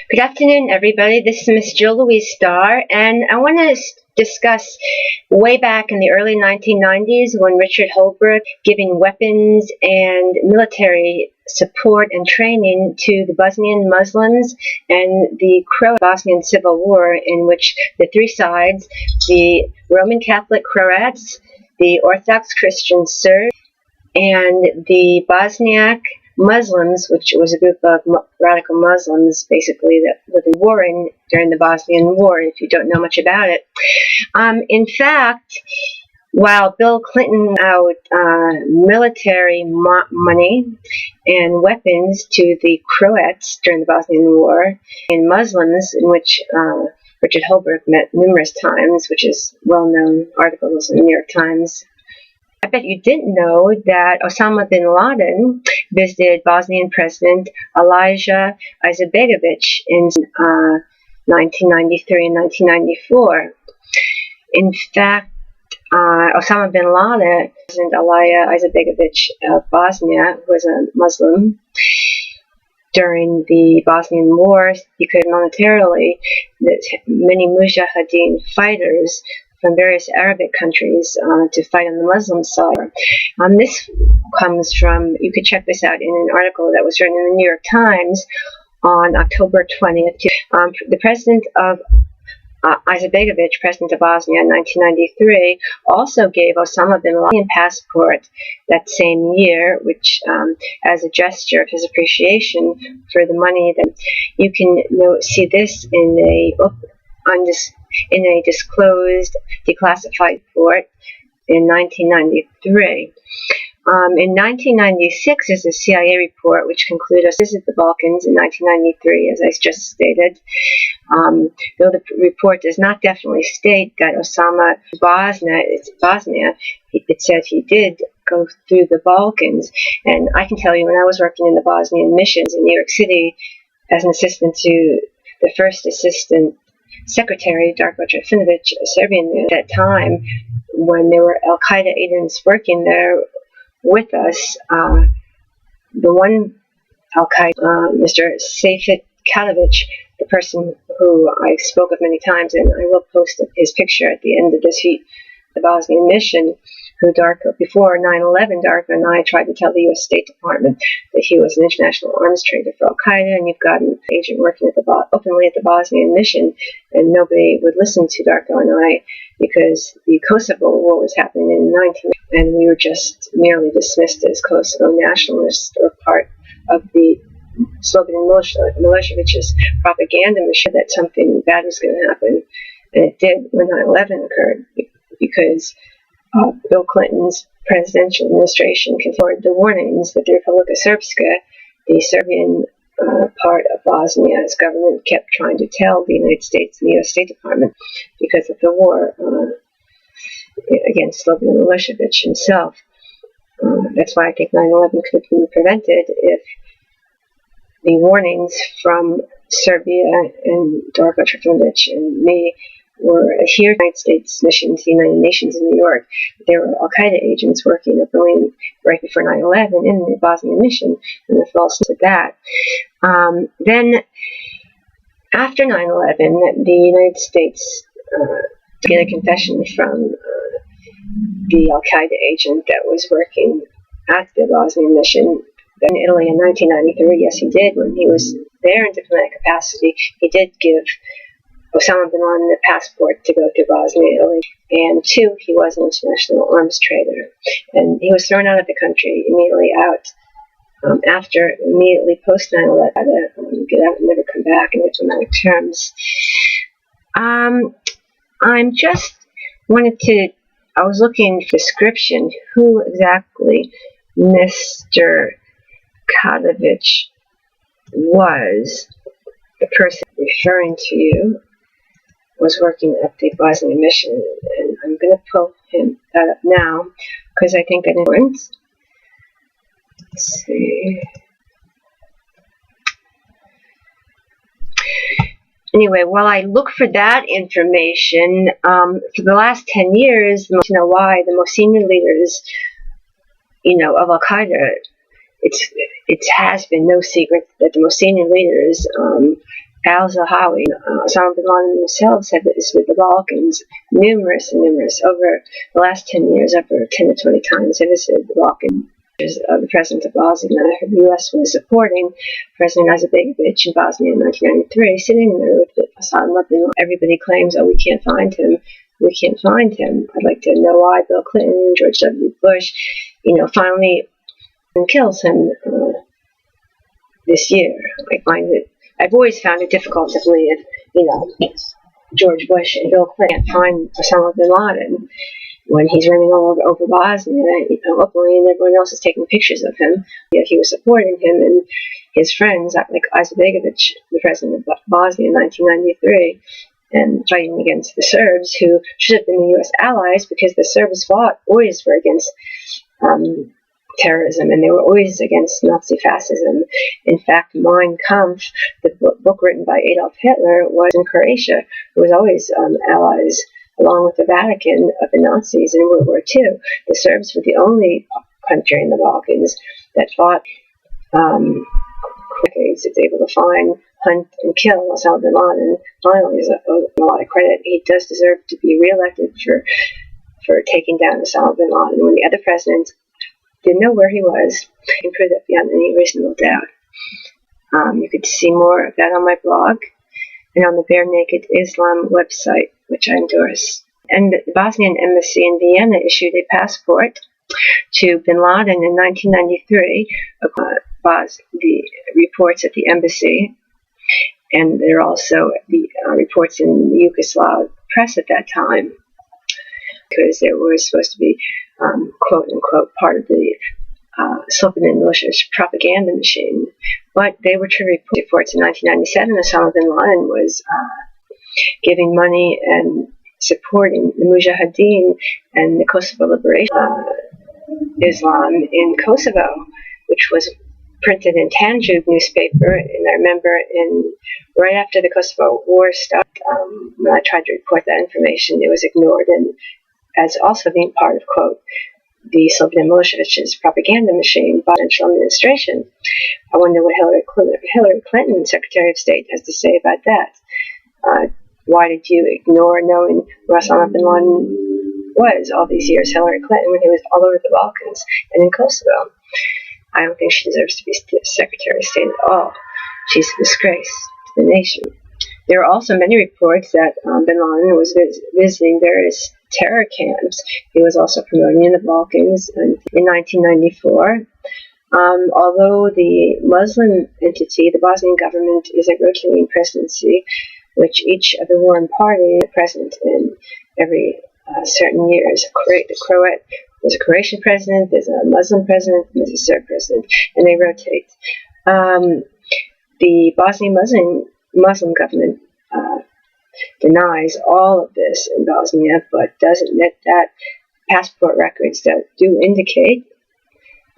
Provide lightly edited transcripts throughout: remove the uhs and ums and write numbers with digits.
Good afternoon, everybody. This is Miss Jill Louise Starr, and I want to discuss way back in the early 1990s when Richard Holbrooke giving weapons and military support and training to the Bosnian Muslims and the Croat-Bosnian Civil War, in which the three sides, the Roman Catholic Croats, the Orthodox Christian Serbs, and the Bosniak Muslims, which was a group of radical Muslims, basically, that were warring during the Bosnian War, if you don't know much about it. In fact, while Bill Clinton out military money and weapons to the Croats during the Bosnian War, and Muslims, in which Richard Holbrooke met numerous times, which is well-known articles in the New York Times. I bet you didn't know that Osama bin Laden visited Bosnian President Alija Izetbegović in 1993 and 1994. In fact, Osama bin Laden, President Alija Izetbegović of Bosnia, who was a Muslim, during the Bosnian War, he could militarily that many Mujahideen fighters from various Arabic countries to fight on the Muslim side. This comes from, you could check this out in an article that was written in the New York Times on October 20th. The president of Izetbegović, president of Bosnia in 1993, also gave Osama bin Laden a passport that same year, which as a gesture of his appreciation for the money. That you can see this in a disclosed, declassified report in 1993. In 1996 is a CIA report which concluded a visit to the Balkans in 1993, as I just stated. Though the report does not definitely state that Osama Bosnia, it said he did go through the Balkans. And I can tell you, when I was working in the Bosnian missions in New York City as an assistant to the first assistant secretary, Darko Trifinovic, a Serbian at that time, when there were Al-Qaeda agents working there with us, the one Al-Qaeda, Mr. Seyfet Kalovic, the person who I spoke of many times, and I will post his picture at the end of this, the Bosnian mission, who Darko, before 9/11, Darko and I tried to tell the U.S. State Department that he was an international arms trader for Al-Qaeda, and you've got an agent working openly at the Bosnian mission, and nobody would listen to Darko and I because the Kosovo war was happening in 19, and we were just merely dismissed as Kosovo nationalists or part of the Slobodan Milosevic's propaganda machine that something bad was going to happen, and it did when 9/11 occurred, because Bill Clinton's presidential administration confirmed the warnings that the Republika Srpska, the Serbian part of Bosnia's government, kept trying to tell the United States and the U.S. State Department because of the war against Slobodan Milosevic himself. That's why I think 9/11 could have been prevented if the warnings from Serbia and Darko Trifinovic and me were adhered to the United States mission to the United Nations in New York. There were Al-Qaeda agents working openly right before 9/11 in the Bosnian mission, and the false to that. Then, after 9/11, the United States get a confession from the Al-Qaeda agent that was working at the Bosnian mission in Italy in 1993. Yes, he did. When he was there in diplomatic capacity, he did give Osama bin Laden a passport to go to Bosnia, Italy, and two, he was an international arms trader, and he was thrown out of the country immediately immediately post 9/11, get out and never come back in diplomatic terms. I was looking for description, who exactly Mr. Kalovic was. The person referring to you was working at the Bosnian mission, and I'm going to pull that up now because I think it's important. Let's see. Anyway, while I look for that information, for the last 10 years, you know why the most senior leaders, of Al-Qaeda, it has been no secret that the most senior leaders al-Zahawi, Osama bin Laden themselves have visited the Balkans numerous over the last 10 years, over 10 to 20 times. They visited the Balkans. The president of Bosnia, the U.S. was supporting President Izetbegovic in Bosnia in 1993, sitting there with Osama bin Laden. Everybody claims, oh, we can't find him. We can't find him. I'd like to know why Bill Clinton, George W. Bush, finally kills him this year. I've always found it difficult to believe, George Bush and Bill Clinton can't find Osama bin Laden when he's running all over Bosnia, openly, and everyone else is taking pictures of him. Yet he was supporting him and his friends, like Izetbegovic, the president of Bosnia in 1993, and fighting against the Serbs, who should have been the U.S. allies, because the Serbs always were against terrorism, and they were always against Nazi fascism. In fact, Mein Kampf, the book written by Adolf Hitler, was in Croatia, who was always allies, along with the Vatican, of the Nazis in World War II. The Serbs were the only country in the Balkans that fought decades. It's able to find, hunt, and kill Osama bin Laden. Finally, is a lot of credit. He does deserve to be reelected for taking down Osama bin Laden when the other presidents didn't know where he was. You can prove that beyond any reasonable doubt. You could see more of that on my blog and on the Bare Naked Islam website, which I endorse. And the Bosnian embassy in Vienna issued a passport to bin Laden in 1993, the reports at the embassy, and there are also the reports in the Yugoslav press at that time, because they were supposed to be, quote-unquote, part of the Slobodan Milošević propaganda machine. But they were true reports. In 1997, Osama bin Laden was giving money and supporting the Mujahideen and the Kosovo Liberation Islam in Kosovo, which was printed in Tanjug newspaper. And I remember right after the Kosovo War started, when I tried to report that information, it was ignored, and as also being part of, quote, the Slobodan Milošević's propaganda machine by the Central Administration. I wonder what Hillary Clinton, Secretary of State, has to say about that. Why did you ignore knowing where Osama bin Laden was all these years, Hillary Clinton, when he was all over the Balkans and in Kosovo? I don't think she deserves to be Secretary of State at all. She's a disgrace to the nation. There are also many reports that bin Laden was visiting various terror camps. He was also promoting in the Balkans in 1994. Although the Muslim entity, the Bosnian government, is a rotating presidency, which each of the warring parties is present in every certain years. There's a Croatian president, there's a Muslim president, and there's a Serb president, and they rotate. The Bosnian Muslim government denies all of this in Bosnia, but does admit that passport records that do indicate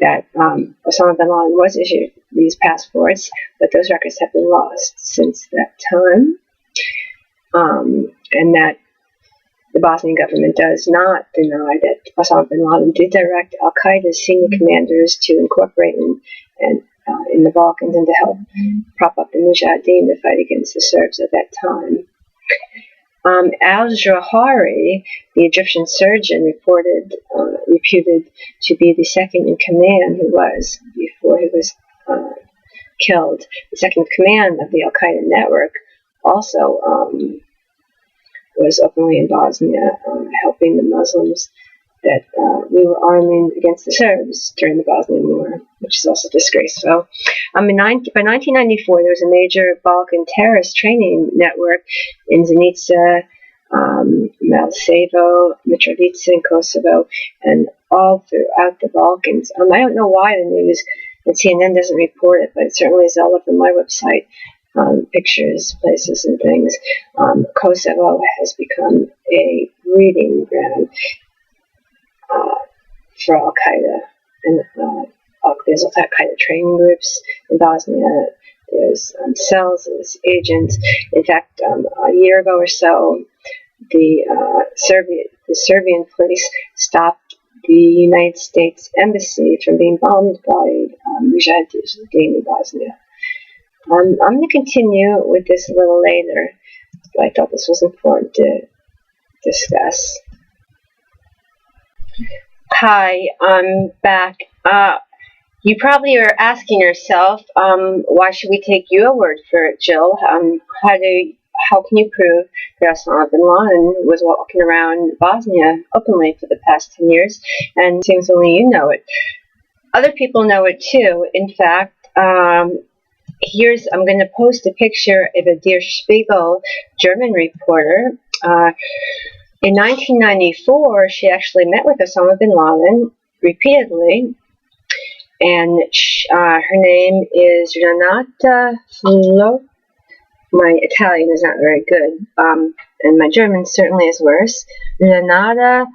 that Osama bin Laden was issued these passports, but those records have been lost since that time, and that the Bosnian government does not deny that Osama bin Laden did direct al-Qaeda's senior commanders to incorporate in the Balkans and to help prop up the Mujahideen to fight against the Serbs at that time. Al-Zawahiri, the Egyptian surgeon, reputed to be the second in command before he was killed. The second in command of the al-Qaeda network also was openly in Bosnia, helping the Muslims that we were arming against the Serbs during the Bosnian War, which is also disgraceful. By 1994, there was a major Balkan terrorist training network in Zenica, Malcevo, Mitrovica in Kosovo, and all throughout the Balkans. I don't know why the news and CNN doesn't report it, but it certainly is all over my website. Pictures, places, and things. Kosovo has become a breeding ground for al-Qaeda, and there's al-Qaeda training groups in Bosnia. There's cells, there's agents. In fact, a year ago or so, the Serbian police stopped the United States embassy from being bombed by Mujahideen in Bosnia. I'm going to continue with this a little later, but I thought this was important to discuss. Hi, I'm back. You probably are asking yourself, why should we take your word for it, Jill? How can you prove that Osama bin Laden was walking around Bosnia openly for the past 10 years, and it seems only you know it? Other people know it too. In fact, I'm going to post a picture of a Der Spiegel German reporter. In 1994, she actually met with Osama bin Laden repeatedly, and her name is Renata Flo. My Italian is not very good, and my German certainly is worse. Renata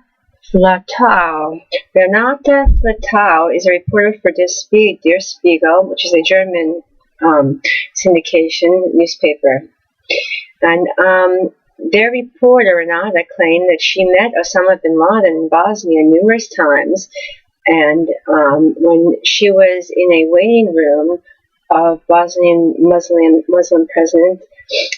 Flatau. Renata Flatau is a reporter for Der Spiegel, which is a German syndication newspaper. And their reporter, Renata, claimed that she met Osama bin Laden in Bosnia numerous times, and when she was in a waiting room of Bosnian Muslim President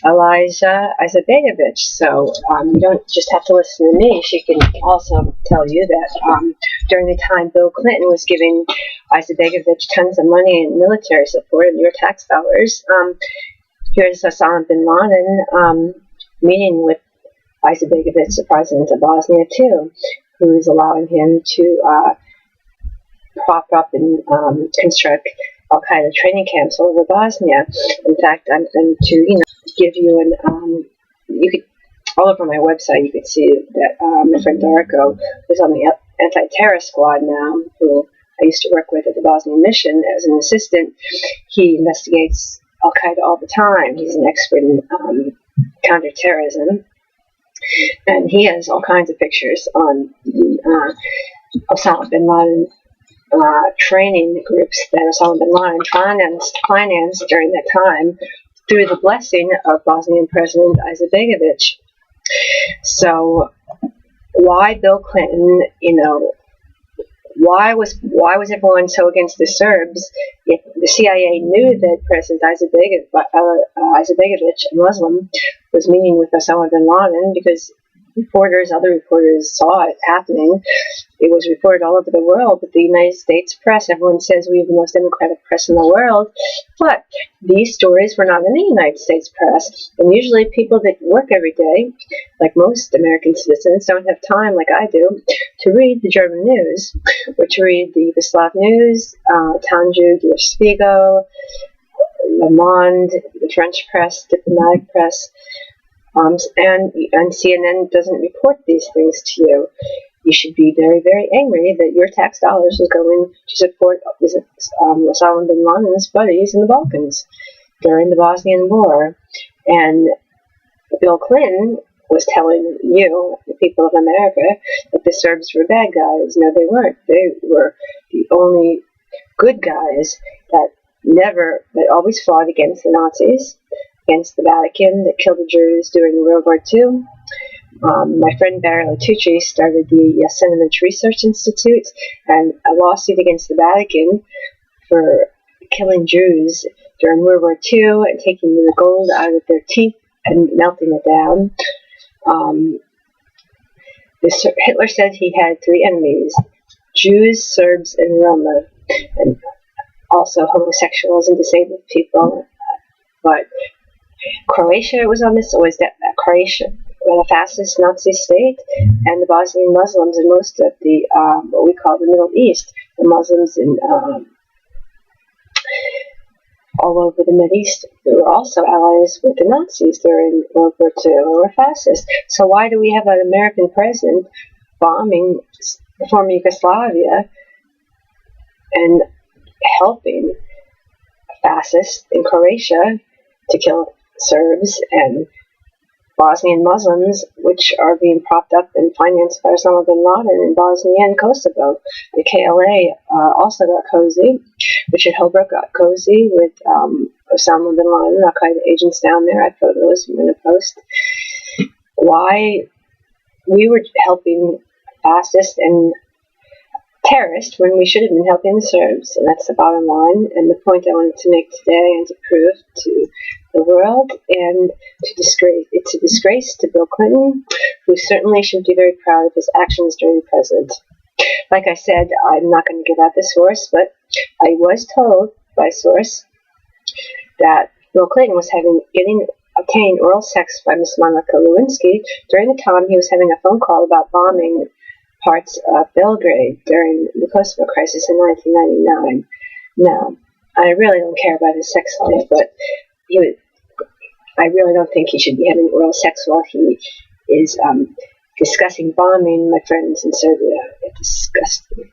Alija Izetbegovic. So you don't just have to listen to me. She can also tell you that during the time Bill Clinton was giving Izetbegovic tons of money and military support of your tax dollars, here's Osama bin Laden meeting with Izetbegovic, the president of Bosnia too, who is allowing him to prop up and construct Al-Qaeda training camps all over Bosnia. In fact, I'm going to give you you could, all over my website you could see that my friend Darko, who's on the anti-terror squad now, who I used to work with at the Bosnian mission as an assistant, he investigates Al-Qaeda all the time. He's an expert in counterterrorism, and he has all kinds of pictures on the Osama bin Laden training groups that Osama bin Laden financed during that time through the blessing of Bosnian President Izetbegovic. So why Bill Clinton, why was everyone so against the Serbs if the CIA knew that President Izetbegovic, a Muslim, was meeting with Osama bin Laden? Because other reporters saw it happening. It was reported all over the world, but the United States press, everyone says we have the most democratic press in the world, but these stories were not in the United States press, and usually people that work every day, like most American citizens, don't have time, like I do, to read the German news, or to read the Yugoslav news, Tanju, Der Spiegel, Le Monde, the French press, diplomatic press, and CNN doesn't report these things to you. You should be very, very angry that your tax dollars was going to support Osama bin Laden's buddies in the Balkans during the Bosnian War. And Bill Clinton was telling you, the people of America, that the Serbs were bad guys. No, they weren't. They were the only good guys that always fought against the Nazis, against the Vatican, that killed the Jews during World War II. My friend Barry Latucci started the Sentiments Research Institute, and a lawsuit against the Vatican for killing Jews during World War II and taking the gold out of their teeth and melting it down. Hitler said he had three enemies: Jews, Serbs, and Roma, and also homosexuals and disabled people. But Croatia was on this, always Croatia, a fascist Nazi state, and the Bosnian Muslims and most of the what we call the Middle East, the Muslims in all over the Middle East, who were also allies with the Nazis during World War II, and were fascist. So why do we have an American president bombing the former Yugoslavia and helping fascists in Croatia to kill Serbs and Bosnian Muslims, which are being propped up and financed by Osama bin Laden in Bosnia and Kosovo? The KLA also got cozy. Richard Holbrooke got cozy with Osama bin Laden, Al-Qaeda agents down there. I have photos I'm going to post. Why we were helping fascists and terrorist when we should have been helping the Serbs, and that's the bottom line. And the point I wanted to make today and to prove to the world, and it's a disgrace to Bill Clinton, who certainly should be very proud of his actions during the president. Like I said, I'm not going to give out the source, but I was told by a source that Bill Clinton was obtained oral sex by Miss Monica Lewinsky during the time he was having a phone call about bombing parts of Belgrade during the Kosovo crisis in 1999. Now, I really don't care about his sex life, but I really don't think he should be having oral sex while he is discussing bombing my friends in Serbia. It's disgusting.